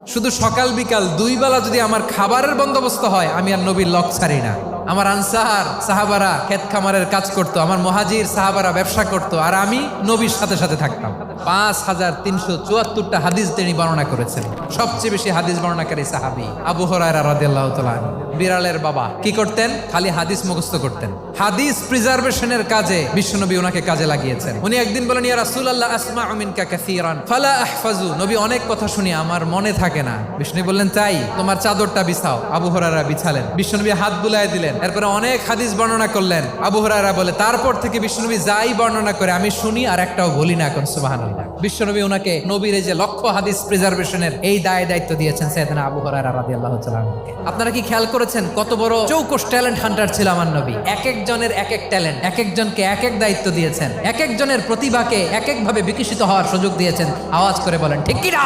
শুধু সকাল বিকাল দুই বেলা যদি আমার খাবারের বন্দোবস্ত হয়, আমি আর নবীর লক ছাড়ি না। আমার আনসার সাহাবারা ক্ষেত খামারের কাজ করতো, আমার মুহাজির সাহাবারা ব্যবসা করতো, আর আমি নবীর সাথে সাথে থাকতাম। 5374টা হাদিস তিনি বর্ণনা করেছেন। সবচেয়ে বেশি হাদিস বর্ণনাকারী সাহাবী আবু হুরায়রা রাদিয়াল্লাহু তাআলা। বিড়ালের বাবা কি করতেন? খালি হাদিস মুখস্থ করতেন। হাদিস প্রিজার্ভেশনের কাজে বিশ্বনবী ওনাকে কাজে লাগিয়েছেন। উনি একদিন বলেন, ইয়া রাসূলুল্লাহ আসমাউ মিনকা কাসীরান ফালা আহফাজু। নবী, অনেক কথা শুনি, আমার মনে থাকে না। বিশ্বনবী বললেন, তাই তোমার চাদরটা বিছাও। আবু হুরায়রা বিছালেন। বিশ্বনবী হাত বুলায় দিলেন। এরপরে অনেক হাদিস বর্ণনা করলেন। আবু হুরায়রা বলে, তারপর থেকে বিশ্বনবী যাই বর্ণনা করে আমি শুনি আর একটাও বলি না। এখন সুবহানাল্লাহ। বিশ্বনবী ওনাকে নবীর এই যে লক্ষ্য হাদিস প্রিজার্ভেশনের এই দায়িত্ব দিয়েছেন সাইয়েদনা আবু হুরায়রা রাদিয়াল্লাহু তাআলা আনহুকে। আপনারা কি খেয়াল করেছেন কত বড় চৌকস ট্যালেন্ট হান্টার ছিল আমার নবী? এক একজনের এক এক ট্যালেন্ট, এক একজনকে এক এক দায়িত্ব দিয়েছেন, এক একজনের প্রতিভাকে এক একভাবে বিকশিত হওয়ার সুযোগ দিয়েছেন। আওয়াজ করে বলেন ঠিক কি না?